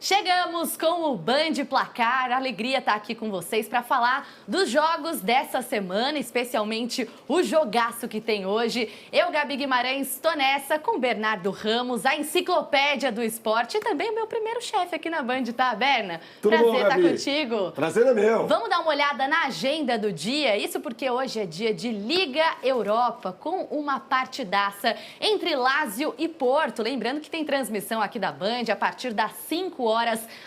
Chegamos com o Band Placar. A alegria estar aqui com vocês para falar dos jogos dessa semana, especialmente o jogaço que tem hoje. Eu, Gabi Guimarães, estou nessa com Bernardo Ramos, a enciclopédia do esporte e também o meu primeiro chefe aqui na Band, tá, Berna? Tudo Prazer bom, estar Gabi? contigo. Prazer é meu. Vamos dar uma olhada na agenda do dia, isso porque hoje é dia de Liga Europa, com uma partidaça entre Lazio e Porto. Lembrando que tem transmissão aqui da Band a partir das 5 horas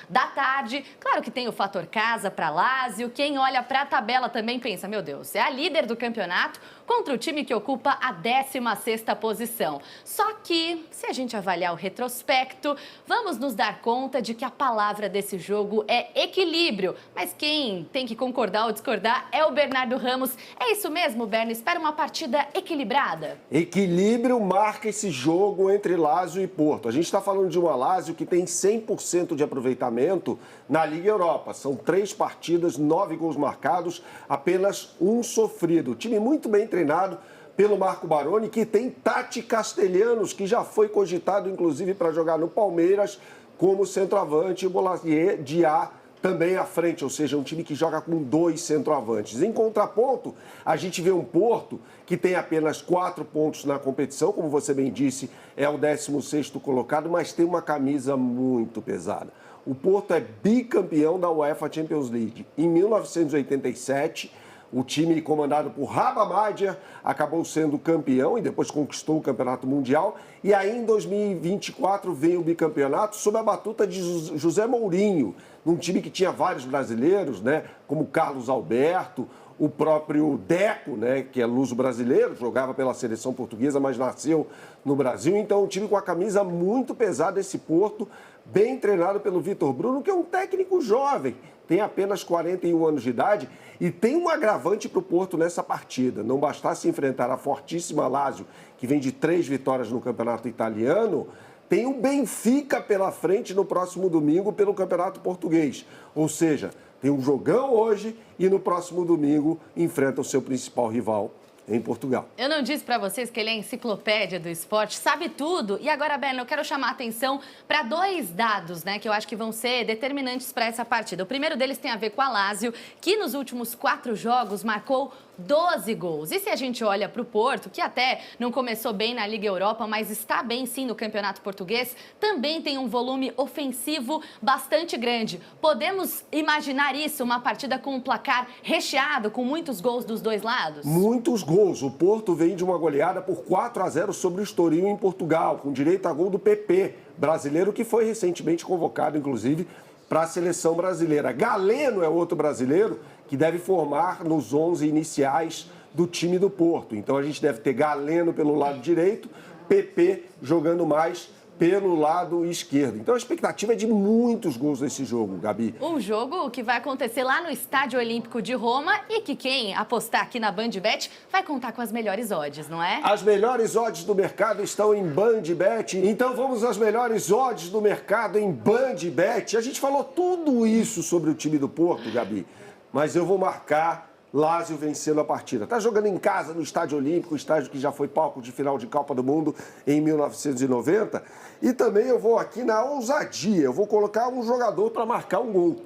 da tarde. Claro que tem o fator casa para Lazio. Quem olha para a tabela também pensa, meu Deus, é a líder do campeonato contra o time que ocupa a 16ª posição. Só que, se a gente avaliar o retrospecto, vamos nos dar conta de que a palavra desse jogo é equilíbrio. Mas quem tem que concordar ou discordar é o Bernardo Ramos. É isso mesmo, Berna? Espera uma partida equilibrada? Equilíbrio marca esse jogo entre Lazio e Porto. A gente está falando de uma Lazio que tem 100% de aproveitamento na Liga Europa. São 3 partidas, 9 gols marcados, apenas 1 sofrido. O time muito bem treinado pelo Marco Baroni, que tem Tati Castellanos, que já foi cogitado, inclusive, para jogar no Palmeiras como centroavante, e o Bolasier Diá também à frente, ou seja, um time que joga com 2 centroavantes. Em contraponto, a gente vê um Porto que tem apenas 4 pontos na competição, como você bem disse, é o 16º colocado, mas tem uma camisa muito pesada. O Porto é bicampeão da UEFA Champions League. Em 1987, o time comandado por Raba Madjer acabou sendo campeão e depois conquistou o Campeonato Mundial. E aí, em 2024, vem o bicampeonato sob a batuta de José Mourinho, num time que tinha vários brasileiros, né, como Carlos Alberto, o próprio Deco, né, que é luso-brasileiro, jogava pela seleção portuguesa, mas nasceu no Brasil. Então, um time com a camisa muito pesada, esse Porto, bem treinado pelo Vitor Bruno, que é um técnico jovem, tem apenas 41 anos de idade e tem um agravante para o Porto nessa partida. Não bastasse enfrentar a fortíssima Lazio, que vem de 3 vitórias no campeonato italiano, tem o Benfica pela frente no próximo domingo pelo Campeonato Português. Ou seja, tem um jogão hoje e no próximo domingo enfrenta o seu principal rival em Portugal. Eu não disse para vocês que ele é a enciclopédia do esporte, sabe tudo. E agora, Berna, eu quero chamar a atenção para 2 dados, né, que eu acho que vão ser determinantes para essa partida. O primeiro deles tem a ver com a Lazio, que nos últimos 4 jogos marcou 12 gols. E se a gente olha para o Porto, que até não começou bem na Liga Europa, mas está bem sim no Campeonato Português, também tem um volume ofensivo bastante grande. Podemos imaginar isso, uma partida com um placar recheado, com muitos gols dos 2 lados? Muitos gols. O Porto vem de uma goleada por 4-0 sobre o Estoril em Portugal, com direito a gol do PP, brasileiro que foi recentemente convocado, inclusive, para a seleção brasileira. Galeno é outro brasileiro que deve formar nos 11 iniciais do time do Porto. Então a gente deve ter Galeno pelo lado direito, PP jogando mais pelo lado esquerdo. Então a expectativa é de muitos gols nesse jogo, Gabi. Um jogo que vai acontecer lá no Estádio Olímpico de Roma e que quem apostar aqui na BandBet vai contar com as melhores odds, não é? As melhores odds do mercado estão em BandBet. Então vamos às melhores odds do mercado em BandBet. A gente falou tudo isso sobre o time do Porto, Gabi, mas eu vou marcar Lazio vencendo a partida. Está jogando em casa no Estádio Olímpico, estádio que já foi palco de final de Copa do Mundo em 1990. E também eu vou aqui na ousadia, eu vou colocar um jogador para marcar um gol,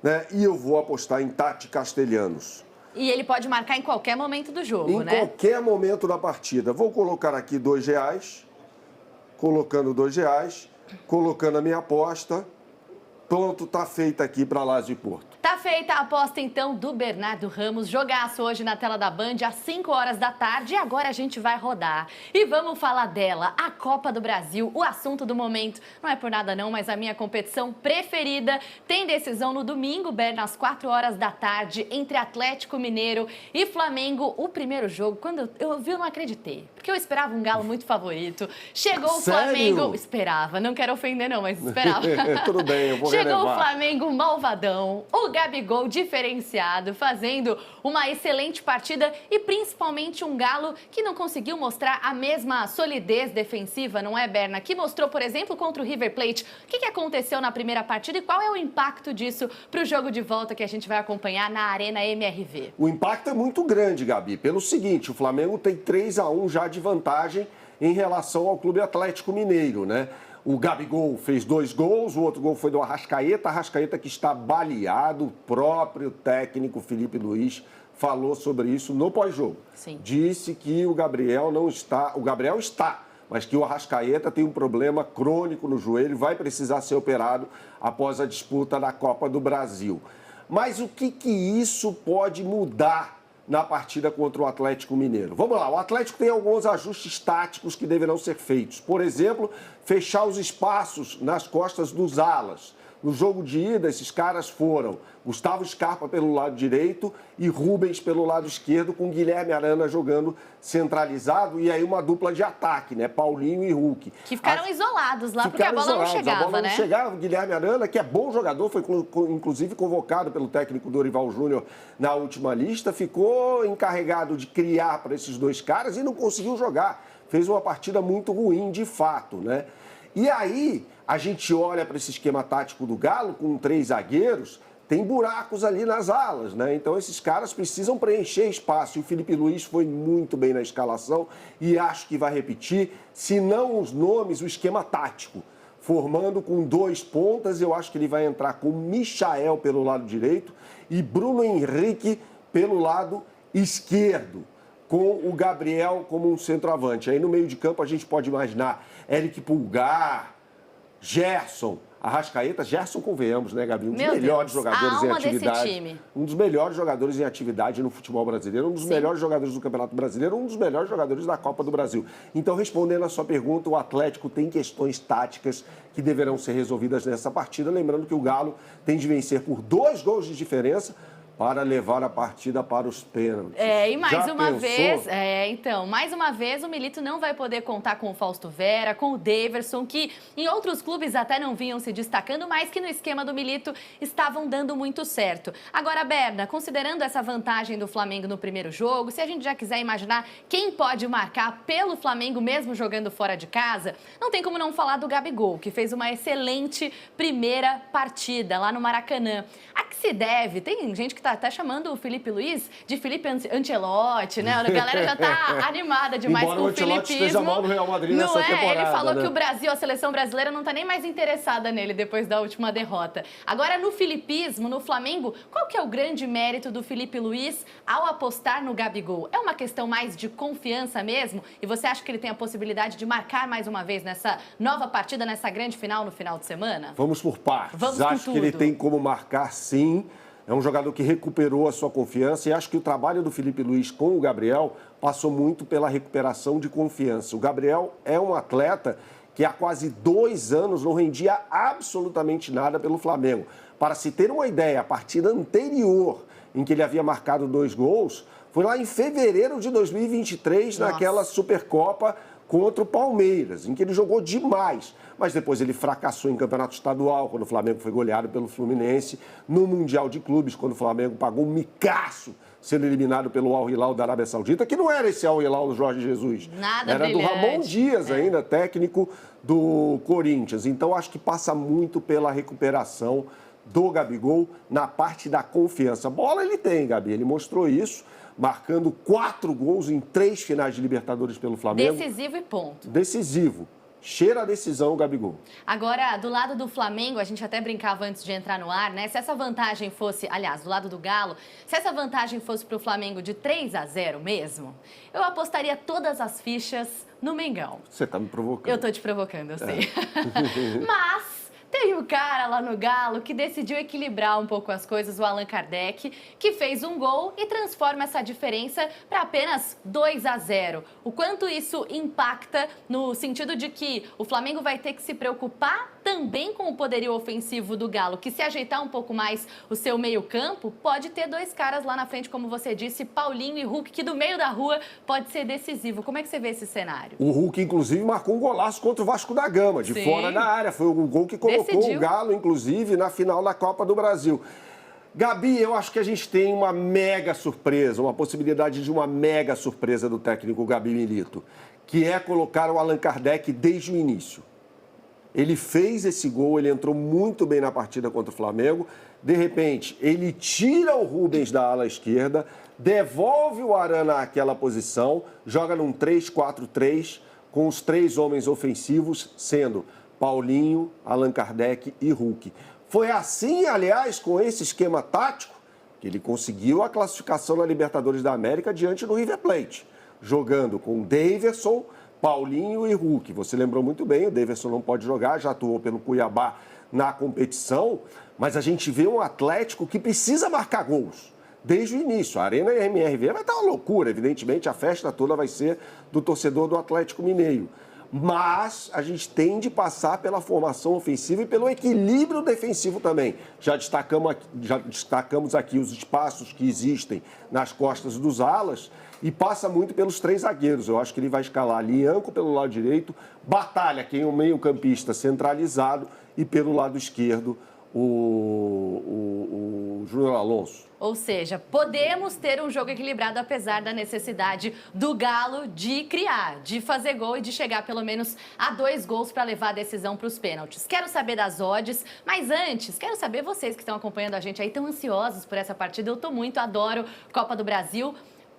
né? E eu vou apostar em Tati Castellanos. E ele pode marcar em qualquer momento do jogo, né? Em qualquer momento da partida. Vou colocar aqui R$2, colocando R$2, colocando a minha aposta. Pronto, tá feita aqui para Lazio e Porto. Tá feita a aposta, então, do Bernardo Ramos. Jogaço hoje na tela da Band, às 5 horas da tarde. E agora a gente vai rodar. E vamos falar dela, a Copa do Brasil, o assunto do momento. Não é por nada não, mas a minha competição preferida. Tem decisão no domingo, Berna, às 4 horas da tarde, entre Atlético Mineiro e Flamengo. O primeiro jogo, quando eu vi, eu não acreditei. Porque eu esperava um galo muito favorito. Chegou o Sério? Flamengo... Esperava, não quero ofender não, mas esperava. Tudo bem, eu vou Chegou relevar. o Flamengo malvadão, o Gabigol diferenciado, fazendo uma excelente partida e principalmente um Galo que não conseguiu mostrar a mesma solidez defensiva, não é, Berna? Que mostrou, por exemplo, contra o River Plate. O que aconteceu na primeira partida e qual é o impacto disso para o jogo de volta que a gente vai acompanhar na Arena MRV? O impacto é muito grande, Gabi, pelo seguinte, o Flamengo tem 3-1 já de vantagem em relação ao Clube Atlético Mineiro, né? O Gabigol fez 2 gols, o outro gol foi do Arrascaeta que está baleado. O próprio técnico Filipe Luís falou sobre isso no pós-jogo. Disse que o Gabriel não está... O Gabriel está, mas que o Arrascaeta tem um problema crônico no joelho, vai precisar ser operado após a disputa da Copa do Brasil. Mas o que isso pode mudar na partida contra o Atlético Mineiro? Vamos lá, o Atlético tem alguns ajustes táticos que deverão ser feitos. Por exemplo, fechar os espaços nas costas dos alas. No jogo de ida, esses caras foram Gustavo Scarpa pelo lado direito e Rubens pelo lado esquerdo, com Guilherme Arana jogando centralizado, e aí uma dupla de ataque, né? Paulinho e Hulk. Que ficaram isolados lá, porque a bola não chegava, a bola né? não chegava. O Guilherme Arana, que é bom jogador, foi inclusive convocado pelo técnico Dorival Júnior na última lista, ficou encarregado de criar para esses 2 caras e não conseguiu jogar. Fez uma partida muito ruim, de fato, né? E aí, a gente olha para esse esquema tático do Galo, com 3 zagueiros, tem buracos ali nas alas, né? Então, esses caras precisam preencher espaço. E o Filipe Luís foi muito bem na escalação e acho que vai repetir, se não os nomes, o esquema tático. Formando com 2 pontas, eu acho que ele vai entrar com Michael pelo lado direito e Bruno Henrique pelo lado esquerdo, com o Gabriel como um centroavante. Aí no meio de campo a gente pode imaginar Eric Pulgar, Gerson, Arrascaeta. Gerson, convenhamos, né, Gabi? Um dos melhores jogadores em atividade. Um dos melhores jogadores em atividade no futebol brasileiro, um dos melhores jogadores do Campeonato Brasileiro, um dos melhores jogadores da Copa do Brasil. Então, respondendo a sua pergunta, o Atlético tem questões táticas que deverão ser resolvidas nessa partida. Lembrando que o Galo tem de vencer por 2 gols de diferença para levar a partida para os pênaltis. E mais uma vez, mais uma vez o Milito não vai poder contar com o Fausto Vera, com o Daverson, que em outros clubes até não vinham se destacando, mas que no esquema do Milito estavam dando muito certo. Agora, Berna, considerando essa vantagem do Flamengo no primeiro jogo, se a gente já quiser imaginar quem pode marcar pelo Flamengo mesmo jogando fora de casa, não tem como não falar do Gabigol, que fez uma excelente primeira partida lá no Maracanã. A que se deve, tem gente que está até chamando o Filipe Luís de Felipe Ancelotti, né? A galera já tá animada demais com o filipismo. Esteja mal no Real Madrid nessa temporada, ele falou, né, que o Brasil, a seleção brasileira não tá nem mais interessada nele depois da última derrota. Agora, no filipismo, no Flamengo, qual que é o grande mérito do Filipe Luís ao apostar no Gabigol? É uma questão mais de confiança mesmo? E você acha que ele tem a possibilidade de marcar mais uma vez nessa nova partida, nessa grande final no final de semana? Vamos por partes. Acho que ele tem como marcar, sim. É um jogador que recuperou a sua confiança e acho que o trabalho do Filipe Luís com o Gabriel passou muito pela recuperação de confiança. O Gabriel é um atleta que há quase 2 anos não rendia absolutamente nada pelo Flamengo. Para se ter uma ideia, a partida anterior em que ele havia marcado 2 gols foi lá em fevereiro de 2023, naquela Supercopa contra o Palmeiras, em que ele jogou demais. Mas depois ele fracassou em campeonato estadual, quando o Flamengo foi goleado pelo Fluminense, no Mundial de Clubes, quando o Flamengo pagou um micaço, sendo eliminado pelo Al Hilal da Arábia Saudita, que não era esse Al Hilal do Jorge Jesus. Era brilhante. Do Ramon Dias ainda, técnico do Corinthians. Então, acho que passa muito pela recuperação do Gabigol na parte da confiança. Bola ele tem, Gabi, ele mostrou isso, marcando 4 gols em 3 finais de Libertadores pelo Flamengo. Decisivo e ponto. Decisivo. Cheira a decisão o Gabigol. Agora, do lado do Flamengo, a gente até brincava antes de entrar no ar, né? Se essa vantagem fosse, aliás, do lado do Galo, se essa vantagem fosse para o Flamengo de 3-0 mesmo, eu apostaria todas as fichas no Mengão. Você tá me provocando. Eu tô te provocando, eu sei. Mas tem um cara lá no Galo que decidiu equilibrar um pouco as coisas, o Allan Kardec, que fez um gol e transforma essa diferença para apenas 2-0. O quanto isso impacta no sentido de que o Flamengo vai ter que se preocupar também com o poderio ofensivo do Galo, que se ajeitar um pouco mais o seu meio-campo, pode ter 2 caras lá na frente, como você disse, Paulinho e Hulk, que do meio da rua pode ser decisivo. Como é que você vê esse cenário? O Hulk, inclusive, marcou um golaço contra o Vasco da Gama, de fora da área. Foi um gol que colocou o Galo, inclusive, na final da Copa do Brasil. Gabi, eu acho que a gente tem uma mega surpresa, uma possibilidade de uma mega surpresa do técnico Gabi Milito, que é colocar o Allan Kardec desde o início. Ele fez esse gol, ele entrou muito bem na partida contra o Flamengo. De repente, ele tira o Rubens da ala esquerda, devolve o Arana àquela posição, joga num 3-4-3 com os 3 homens ofensivos, sendo Paulinho, Allan Kardec e Hulk. Foi assim, aliás, com esse esquema tático, que ele conseguiu a classificação na Libertadores da América diante do River Plate, jogando com Daverson, Paulinho e Hulk. Você lembrou muito bem, o Daverson não pode jogar, já atuou pelo Cuiabá na competição, mas a gente vê um Atlético que precisa marcar gols desde o início. A Arena MRV vai estar uma loucura, evidentemente, a festa toda vai ser do torcedor do Atlético Mineiro. Mas a gente tem de passar pela formação ofensiva e pelo equilíbrio defensivo também. Já destacamos aqui os espaços que existem nas costas dos alas e passa muito pelos 3 zagueiros. Eu acho que ele vai escalar Lianco pelo lado direito, Batalha, que é um meio-campista centralizado, e pelo lado esquerdo o Júnior Alonso. Ou seja, podemos ter um jogo equilibrado apesar da necessidade do Galo de criar, de fazer gol e de chegar pelo menos a 2 gols para levar a decisão para os pênaltis. Quero saber das odds, mas antes, quero saber vocês que estão acompanhando a gente aí, tão ansiosos por essa partida. Eu tô muito, adoro Copa do Brasil.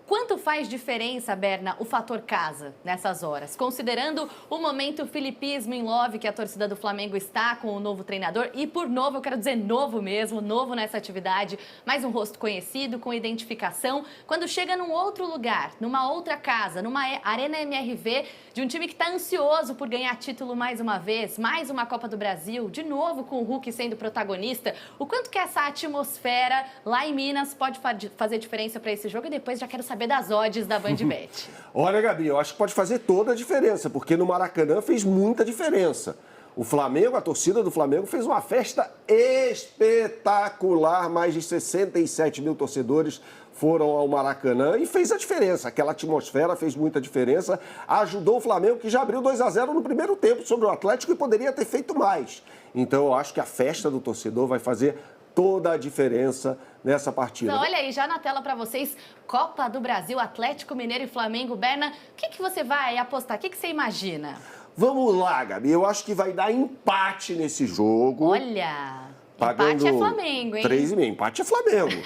Quanto faz diferença, Berna, o fator casa nessas horas? Considerando o momento filipismo em love que a torcida do Flamengo está com o novo treinador, e por novo, eu quero dizer novo mesmo, novo nessa atividade, mais um rosto conhecido, com identificação. Quando chega num outro lugar, numa outra casa, numa Arena MRV, de um time que está ansioso por ganhar título mais uma vez, mais uma Copa do Brasil, de novo com o Hulk sendo protagonista, o quanto que essa atmosfera lá em Minas pode fazer diferença para esse jogo? E depois já quero saber das odds da BandBet. Olha, Gabi, eu acho que pode fazer toda a diferença, porque no Maracanã fez muita diferença. O Flamengo, a torcida do Flamengo fez uma festa espetacular, mais de 67 mil torcedores foram ao Maracanã e fez a diferença. Aquela atmosfera fez muita diferença, ajudou o Flamengo, que já abriu 2-0 no primeiro tempo sobre o Atlético e poderia ter feito mais. Então eu acho que a festa do torcedor vai fazer toda a diferença nessa partida. Então, olha aí, já na tela para vocês, Copa do Brasil, Atlético Mineiro e Flamengo. Berna, o que você vai apostar? O que você imagina? Vamos lá, Gabi. Eu acho que vai dar empate nesse jogo. Olha, empate é Flamengo, hein? 3,5. Empate é Flamengo.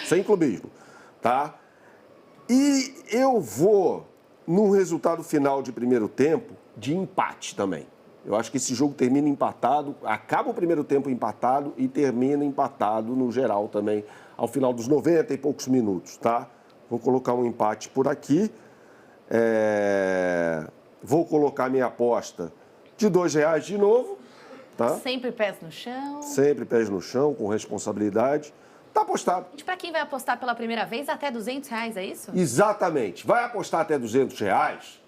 Sem clubismo, tá? E eu vou, num resultado final de primeiro tempo, de empate também. Eu acho que esse jogo termina empatado, acaba o primeiro tempo empatado e termina empatado no geral também, ao final dos 90 e poucos minutos, tá? Vou colocar um empate por aqui. Vou colocar minha aposta de R$2 de novo, tá? Sempre pés no chão. Sempre pés no chão, com responsabilidade. Tá apostado. Para quem vai apostar pela primeira vez, até R$200, é isso? Exatamente. Vai apostar até R$200?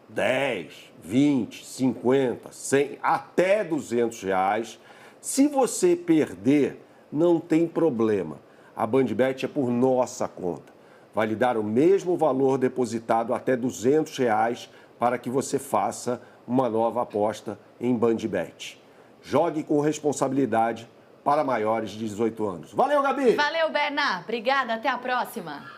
10, 20, 50, 100, até R$200. Se você perder, não tem problema. A BandBet é por nossa conta. Vai lhe dar o mesmo valor depositado até R$200 para que você faça uma nova aposta em BandBet. Jogue com responsabilidade para maiores de 18 anos. Valeu, Gabi! Valeu, Berna! Obrigada, até a próxima!